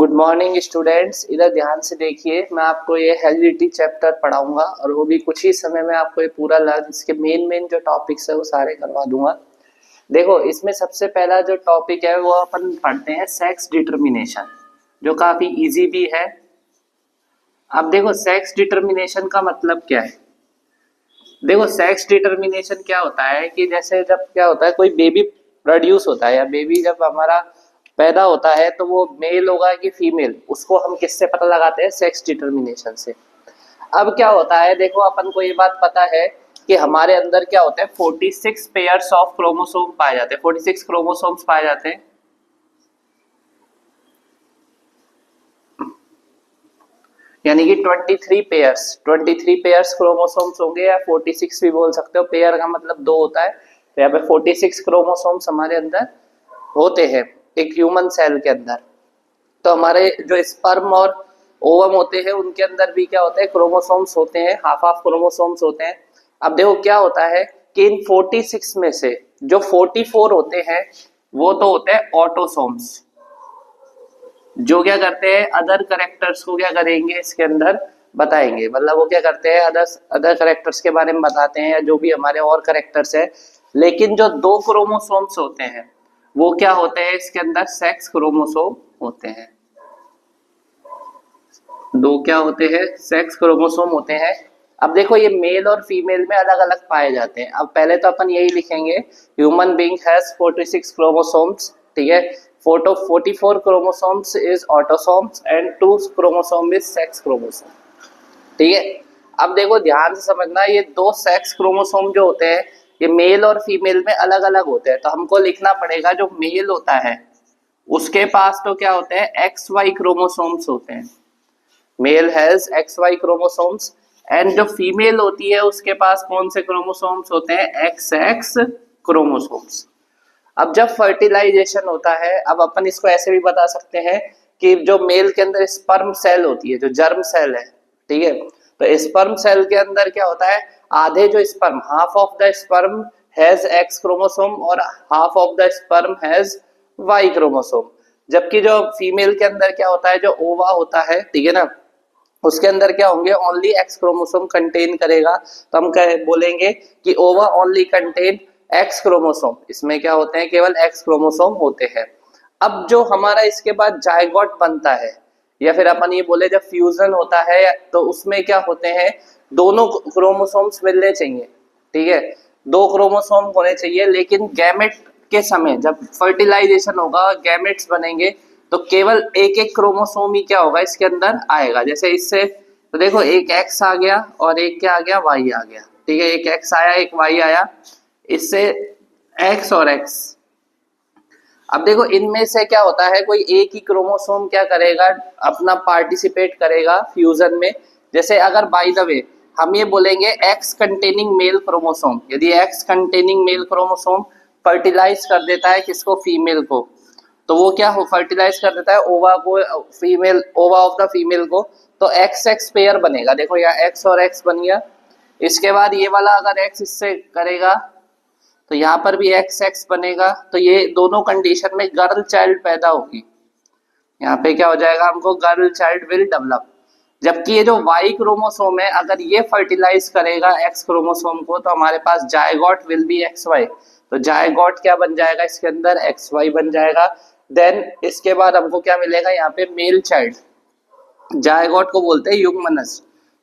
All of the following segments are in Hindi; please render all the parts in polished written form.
Good morning students. इधर ध्यान से देखिए, मैं आपको ये हेरिडिटी चैप्टर पढ़ाऊंगा और वो भी कुछ ही समय में आपको ये पूरा लर्न, इसके मेन जो टॉपिक्स है वो सारे करवा दूंगा। देखो, इसमें सबसे पहला जो टॉपिक है वो अपन पढ़ते हैं सेक्स डिटर्मिनेशन, जो काफी इजी भी है। अब देखो, सेक्स डिटर्मिनेशन का मतलब क्या है। देखो, सेक्स डिटर्मिनेशन क्या होता है कि जैसे जब क्या होता है, कोई बेबी प्रोड्यूस होता है या बेबी जब हमारा पैदा होता है तो वो मेल होगा कि फीमेल, उसको हम किससे पता लगाते हैं? सेक्स डिटर्मिनेशन से। अब क्या होता है, देखो अपन को ये बात पता है कि हमारे अंदर क्या होता है, 46 पेयर्स ऑफ क्रोमोसोम पाए जाते हैं, 46 क्रोमोसोम्स पाए जाते हैं। यानी कि 23 पेयर्स क्रोमोसोम्स होंगे, या 46 भी बोल सकते हो। पेयर का मतलब दो होता है, तो यहाँ पे 46 क्रोमोसोम्स हमारे अंदर होते हैं एक ह्यूमन सेल के अंदर। तो हमारे जो स्पर्म और ओवम होते हैं उनके अंदर भी क्या होता है, क्रोमोसोम्स होते हैं, हाफ क्रोमोसोम्स होते हैं। अब देखो क्या होता है कि इन 46 में से जो 44 होते हैं वो तो होते हैं ऑटोसोम्स, जो क्या करते हैं, अदर करेक्टर्स को क्या करेंगे इसके अंदर बताएंगे। मतलब वो क्या करते हैं, अदर करेक्टर्स के बारे में बताते हैं, या जो भी हमारे और करेक्टर्स है। लेकिन जो दो क्रोमोसोम्स होते हैं वो क्या होते हैं इसके अंदर, सेक्स क्रोमोसोम होते हैं। दो क्या होते हैं, सेक्स क्रोमोसोम होते हैं। अब देखो, ये मेल और फीमेल में अलग अलग पाए जाते हैं। अब पहले तो अपन यही लिखेंगे, ह्यूमन बीइंग हैज 46 क्रोमोसोम्स, ठीक है। 44 chromosomes is autosomes and 2 chromosome is sex chromosome, ठीक है। अब देखो ध्यान से समझना, ये दो सेक्स क्रोमोसोम जो होते हैं ये मेल और फीमेल में अलग अलग होते हैं। तो हमको लिखना पड़ेगा, जो मेल होता है उसके पास तो क्या होते हैं, एक्स वाई क्रोमोसोम्स होते हैं। Male has X Y chromosomes. And जो फीमेल होती है उसके पास कौन से क्रोमोसोम्स होते हैं, एक्स एक्स क्रोमोसोम्स। अब जब फर्टिलाइजेशन होता है, अब अपन इसको ऐसे भी बता सकते हैं कि जो मेल के अंदर स्पर्म सेल होती है, जो जर्म सेल है, ठीक है। तो स्पर्म सेल के अंदर क्या होता है, आधे जो sperm, half of the sperm has X chromosome और half of the sperm has Y chromosome. जबकि जो फीमेल के अंदर क्या होता है, जो ओवा होता है, ठीक है ना, उसके अंदर क्या होंगे, ओनली एक्स क्रोमोसोम कंटेन करेगा। तो हम बोलेंगे कि ओवा ओनली कंटेन एक्स क्रोमोसोम। इसमें क्या होते हैं, केवल एक्स क्रोमोसोम होते हैं। अब जो हमारा इसके बाद जायगोट बनता है, या फिर अपन ये बोले जब फ्यूजन होता है, तो उसमें क्या होते हैं, दोनों क्रोमोसोम्स मिलने चाहिए, ठीक है। दो क्रोमोसोम होने चाहिए, लेकिन गैमेट के समय जब फर्टिलाइजेशन होगा, गैमेट्स बनेंगे, तो केवल एक एक क्रोमोसोम ही क्या होगा इसके अंदर आएगा। जैसे इससे तो देखो, एक एक्स आ गया और एक क्या आ गया, वाई आ गया, ठीक है। एक एक्स आया, एक वाई आया, इससे एक्स और एक्स। अब देखो, इनमें से क्या होता है, कोई एक ही क्रोमोसोम क्या करेगा, अपना पार्टिसिपेट करेगा फ्यूजन में। जैसे अगर बाय द वे हम ये बोलेंगे एक्स कंटेनिंग मेल क्रोमोसोम, यदि X containing male chromosome fertilize कर देता है किसको, फीमेल को, तो वो क्या हो, फर्टिलाइज कर देता है ओवा को, फीमेल ओवा ऑफ द फीमेल को, तो एक्स एक्स पेयर बनेगा। देखो यहाँ एक्स और एक्स बन गया। इसके बाद ये वाला अगर एक्स इससे करेगा तो यहाँ पर भी एक्स एक्स बनेगा। तो ये दोनों कंडीशन में गर्ल चाइल्ड पैदा होगी। यहाँ पे क्या हो जाएगा, हमको गर्ल चाइल्ड विल डेवलप। जबकि ये जो वाई क्रोमोसोम है, अगर ये फर्टिलाइज करेगा एक्स क्रोमोसोम को, तो हमारे पास zygote will be X Y. तो जायगोट क्या बन जाएगा इसके अंदर, एक्स वाई बन जाएगा। देन इसके बाद हमको क्या मिलेगा, यहाँ पे मेल चाइल्ड। जायगोट को बोलते हैं युग्मनज।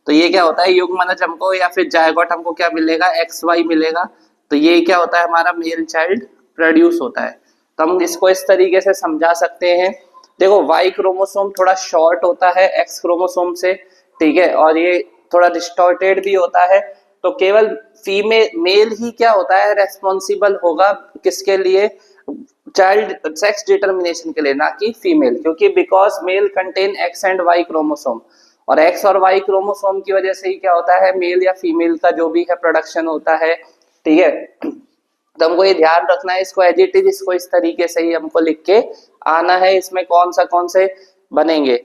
तो ये क्या होता है, युग्मनज हमको, या फिर जायगोट हमको क्या मिलेगा, एक्स वाई मिलेगा। तो ये क्या होता है, हमारा मेल चाइल्ड प्रोड्यूस होता है। तो हम इसको इस तरीके से समझा सकते हैं। देखो, वाई क्रोमोसोम थोड़ा शॉर्ट होता है एक्स क्रोमोसोम से, ठीक है, और ये थोड़ा डिस्टॉर्टेड भी होता है। तो केवल फीमेल मेल ही क्या होता है, रेस्पॉन्सिबल होगा किसके लिए, चाइल्ड सेक्स डिटर्मिनेशन के लिए, ना कि फीमेल। क्योंकि because male contain X and Y chromosome, और एक्स और वाई क्रोमोसोम की वजह से ही क्या होता है, मेल या फीमेल का जो भी है प्रोडक्शन होता है, ठीक है। तो हमको ये ध्यान रखना है, इसको एज इट इज, इसको इस तरीके से ही हमको लिख के आना है। इसमें कौन से बनेंगे,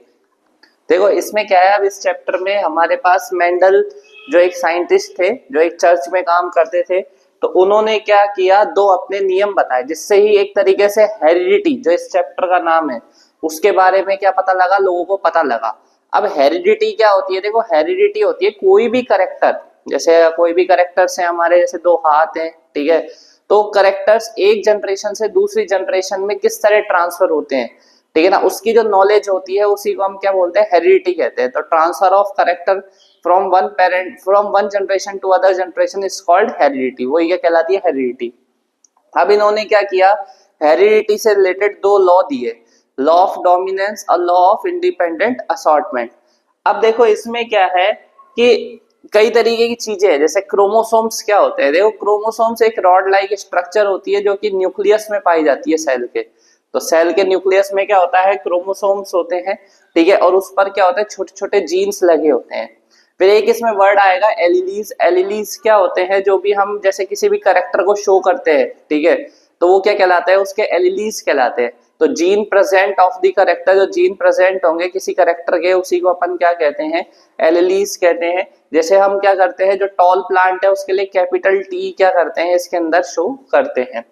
देखो इसमें क्या है, अब इस चैप्टर में हमारे पास मेंडल जो एक साइंटिस्ट थे, जो एक चर्च में काम करते थे, तो उन्होंने क्या किया, दो अपने नियम बताए, जिससे ही एक तरीके से हेरिडिटी, जो इस चैप्टर का नाम है, उसके बारे में क्या पता लगा, लोगों को पता लगा। अब हेरिडिटी क्या होती है, देखो हेरिडिटी होती है कोई भी करेक्टर, जैसे कोई भी करेक्टर्स है हमारे, जैसे दो हाथ हैं, ठीक है, तो करेक्टर्स एक जनरेशन से दूसरी जनरेशन में किस तरह ट्रांसफर होते हैं, ठीक है ना, उसकी जो नॉलेज होती है उसी को हम क्या बोलते हैं, हेरिडिटी कहते हैं। तो transfer of character from one parent, from one generation to other generation is called heredity, वो ये कहलाती है हेरिडिटी। अब इन्होंने क्या किया, हेरिडिटी से रिलेटेड दो लॉ दिए, लॉ ऑफ डोमिनेंस और लॉ ऑफ इंडिपेंडेंट असॉर्टमेंट। अब देखो इसमें क्या है कि कई तरीके की चीजें हैं, जैसे क्रोमोसोम्स क्या होते हैं, देखो क्रोमोसोम्स एक रॉड लाइक स्ट्रक्चर होती है जो कि न्यूक्लियस में पाई जाती है सेल के। तो सेल के न्यूक्लियस में क्या होता है, क्रोमोसोम्स होते हैं, ठीक है, और उस पर क्या होता है, छोटे छोटे जीन्स लगे होते हैं। फिर एक इसमें वर्ड आएगा एलिलीज। एलिलीज क्या होते हैं, जो भी हम जैसे किसी भी कैरेक्टर को शो करते हैं, ठीक है, तो वो क्या कहलाता है, उसके एलिलीज कहलाते हैं। तो gene present of the character, जो जीन प्रेजेंट होंगे किसी कैरेक्टर के, उसी को अपन क्या कहते हैं, एलिलीज कहते हैं। जैसे हम क्या करते हैं, जो टॉल प्लांट है उसके लिए कैपिटल टी क्या करते हैं, इसके अंदर शो करते हैं।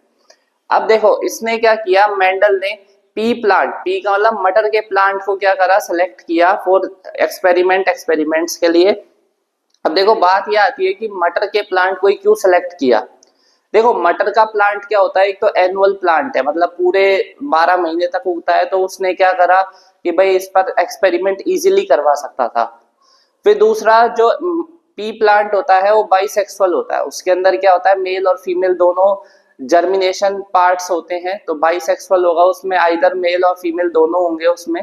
अब देखो इसने क्या किया, मेंडल ने पी प्लांट, पी का मतलब मटर के प्लांट को क्या करा, सेलेक्ट किया फॉर एक्सपेरिमेंट्स के लिए। अब देखो बात ये आती है कि मटर के प्लांट को क्यों सेलेक्ट किया। देखो मटर का प्लांट क्या होता है, एक तो एनुअल प्लांट है, मतलब पूरे 12 महीने तक उगता है, तो उसने क्या करा कि भाई इस पर एक्सपेरिमेंट इजीली करवा सकता था। फिर दूसरा जो पी प्लांट होता है वो बाइसेक्सुअल होता है, उसके अंदर क्या होता है, मेल और फीमेल दोनों जर्मिनेशन पार्ट्स होते हैं, तो बाइसेक्सुअल होगा, उसमें आइदर मेल और फीमेल दोनों होंगे उसमें,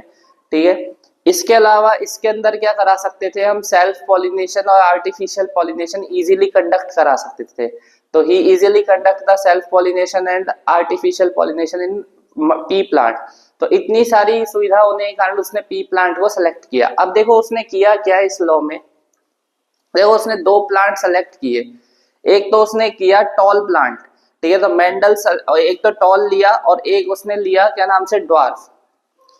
ठीक है। इसके अलावा इसके अंदर क्या करा सकते थे हम, सेल्फ पॉलिनेशन और आर्टिफिशियल पॉलिनेशन इजीली कंडक्ट करा सकते थे। तो he easily conduct the self pollination and artificial pollination in pea plant. तो इतनी सारी सुविधा होने के कारण उसने पी प्लांट को सेलेक्ट किया। अब देखो उसने किया क्या इस लॉ में, देखो उसने दो प्लांट सेलेक्ट किए, एक तो उसने किया टॉल प्लांट, ठीक है, तो मेंडल एक तो टॉल लिया और एक उसने लिया क्या नाम से, ड्वार्फ।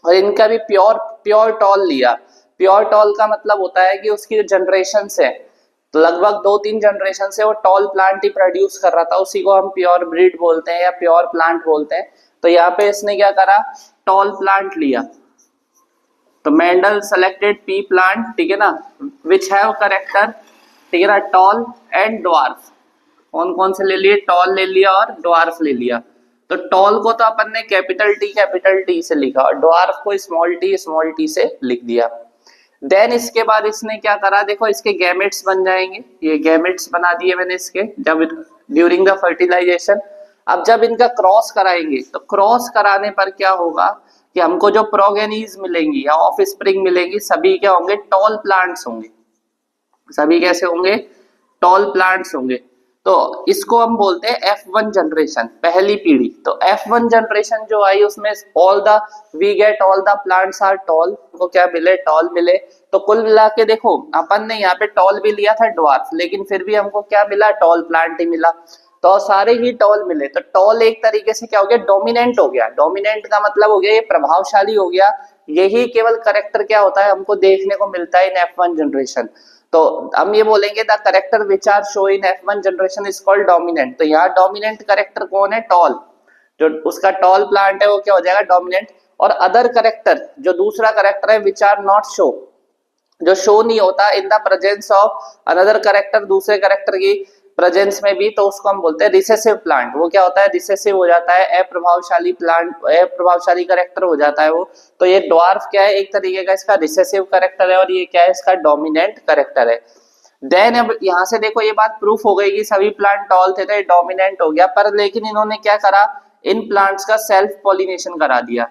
और इनका भी प्योर प्योर टॉल लिया। प्योर टॉल का मतलब होता है कि उसकी जो जनरेशन है, तो लगभग 2-3 जनरेशन से वो टॉल प्लांट ही प्रोड्यूस कर रहा था, उसी को हम प्योर ब्रीड बोलते हैं या प्योर प्लांट बोलते हैं। तो यहाँ पे इसने क्या करा, टॉल प्लांट लिया। तो मेंडल सेलेक्टेड पी प्लांट, ठीक है ना, विच हैव करेक्टर, ठीक है ना, टॉल एंड ड्वार्फ। कौन कौन से ले लिए, टॉल ले लिया और ड्वार्फ ले लिया। तो टॉल को तो अपन ने कैपिटल टी से लिखा और ड्वार्फ को स्मॉल टी से लिख दिया। देन इसके बाद इसने क्या करा, देखो इसके गैमेट्स बन जाएंगे, ये गैमेट्स बना दिए मैंने इसके, जब ड्यूरिंग द फर्टिलाइजेशन। अब जब इनका क्रॉस कराएंगे, तो क्रॉस कराने पर क्या होगा कि हमको जो प्रोगेनीज मिलेंगी या ऑफ स्प्रिंग मिलेंगी, सभी क्या होंगे, टॉल प्लांट्स होंगे। सभी कैसे होंगे, टॉल प्लांट्स होंगे। तो इसको हम बोलते हैं F1 जनरेशन, पहली पीढ़ी। तो F1 जनरेशन जो आई उसमें all the we get all the plants are tall, को क्या मिले, टॉल मिले। तो कुल मिला के देखो अपन ने यहाँ पे टॉल भी लिया था ड्वार्फ, लेकिन फिर भी हमको क्या मिला, टॉल प्लांट ही मिला। तो सारे ही टॉल मिले। तो टॉल एक तरीके से क्या हो गया, डोमिनेंट हो गया। डोमिनेंट का मतलब हो गया ये प्रभावशाली हो गया। यही केवल करेक्टर क्या होता है हमको देखने को मिलता है इन F1 जनरेशन। तो हम ये बोलेंगे the character which are show in F1 generation is called dominant. तो यहाँ डोमिनेंट करेक्टर कौन है, टॉल। जो उसका टॉल प्लांट है वो क्या हो जाएगा, डोमिनेंट। और अदर करेक्टर, जो दूसरा करेक्टर है, विच आर नॉट शो, जो शो नहीं होता in the presence of another character, दूसरे करेक्टर की प्रेजेंस में भी, तो उसको हम बोलते हैं रिसेसिव प्लांट। वो क्या होता है, रिसेसिव हो जाता है, अप्रभावशाली प्लांट, अप्रभावशाली करेक्टर हो जाता है वो। तो ये ड्वार्फ क्या है, एक तरीके का इसका रिसेसिव करेक्टर है, और ये क्या है, इसका डोमिनेंट करेक्टर है। देन अब यहाँ से देखो ये बात प्रूफ हो गई कि सभी प्लांट टॉल थे तो ये डोमिनेंट हो गया। पर लेकिन इन्होंने क्या करा, इन प्लांट्स का सेल्फ पॉलिनेशन करा दिया।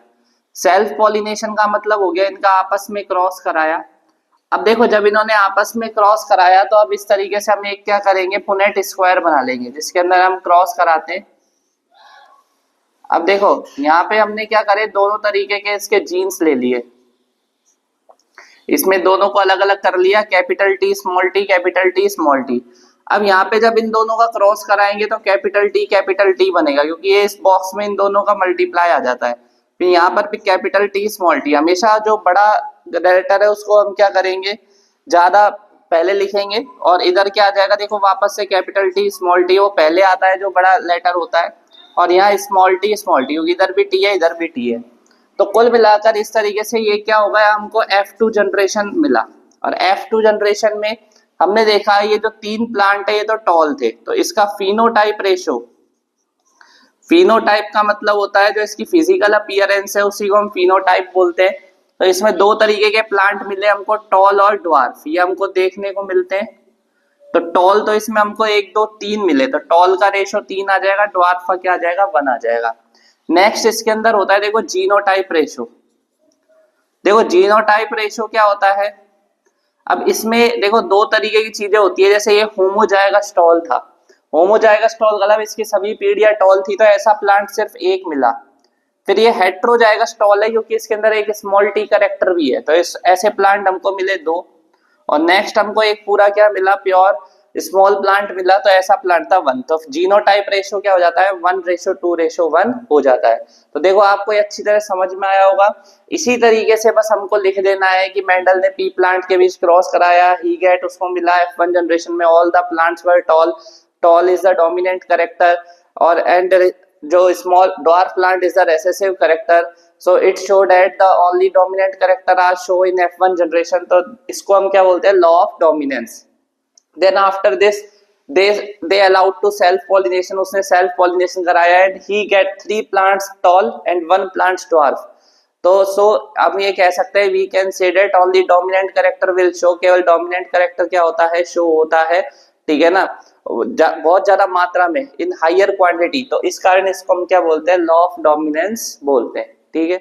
सेल्फ पॉलिनेशन का मतलब हो गया इनका आपस में क्रॉस कराया। अब देखो जब इन्होंने आपस में क्रॉस कराया, तो अब इस तरीके से हम एक क्या करेंगे, पुनेट स्क्वायर बना लेंगे जिसके अंदर हम क्रॉस कराते हैं। अब देखो यहाँ पे हमने क्या करे, दोनों तरीके के इसके जीन्स ले लिए, इसमें दोनों को अलग अलग कर लिया, capital T small T, capital T small T. अब यहाँ पे जब इन दोनों का क्रॉस कराएंगे तो कैपिटल टी बनेगा, क्योंकि ये इस बॉक्स में इन दोनों का मल्टीप्लाई आ जाता है। फिर यहाँ पर भी कैपिटल टी स्मॉल टी। हमेशा जो बड़ा लेटर है उसको हम क्या करेंगे, ज्यादा पहले लिखेंगे, और इधर क्या आ जाएगा, देखो वापस से कैपिटल टी स्मॉल टी, वो पहले आता है जो बड़ा लेटर होता है, और यहाँ स्मॉल टी, क्योंकि इधर भी टी है इधर भी टी है। तो कुल मिलाकर इस तरीके से ये क्या होगा, हमको F2 जनरेशन मिला। और F2 जनरेशन में हमने देखा ये जो 3 प्लांट है ये तो टॉल थे, तो इसका फिनोटाइप रेशो, फिनोटाइप का मतलब होता है जो इसकी फिजिकल अपीयरेंस है उसी को हम फिनोटाइप बोलते हैं। तो इसमें 2 तरीके के प्लांट मिले हमको, टॉल और ड्वार्फ, ये हमको देखने को मिलते हैं। तो टॉल तो इसमें हमको 1 2 3 मिले, तो टॉल का रेशो 3 आ जाएगा, ड्वार्फ का क्या आ जाएगा 1 आ जाएगा। नेक्स्ट इसके अंदर होता है देखो जीनोटाइप रेशो। देखो जीनोटाइप रेशो क्या होता है, अब इसमें देखो 2 तरीके की चीजें होती है, जैसे ये होमोजाइगस टॉल था, होमोजाइगस टॉल मतलब इसकी सभी पीढ़ियां टॉल थी, तो ऐसा प्लांट सिर्फ 1 मिला। फिर ये हेट्रोजाइगस टॉल है क्योंकि इसके अंदर एक स्मॉल टी कैरेक्टर भी है, तो इस ऐसे प्लांट हमको मिले 2। और नेक्स्ट हमको एक पूरा क्या मिला, प्योर स्मॉल प्लांट मिला, तो ऐसा प्लांट था 1। तो जीनोटाइप रेशो क्या हो जाता है 1:2:1 हो जाता है। तो देखो आपको ये अच्छी तरह समझ में आया होगा। इसी तरीके से बस हमको लिख देना है कि मेंडल ने पी प्लांट के बीच क्रॉस कराया, ही गेट उसको मिला F1 जनरेशन में all the plants were toll, tall is the dominant character, और एंड जो small dwarf plant is the recessive character, so it show that the only dominant character are show in F1 generation। तो इसको हम क्या बोलते हैं, law of dominance. then after this they allowed to self pollination, उसने self pollination कराया, and he get 3 plants tall and 1 plants dwarf। तो सो अब ये कह सकते हैं we can say that only dominant character will show, केवल dominant character क्या होता है शो होता है, ठीक है ना, बहुत ज्यादा मात्रा में, इन हायर क्वांटिटी। तो इस कारण इसको हम क्या बोलते हैं, लॉ ऑफ डोमिनेंस बोलते हैं, ठीक है।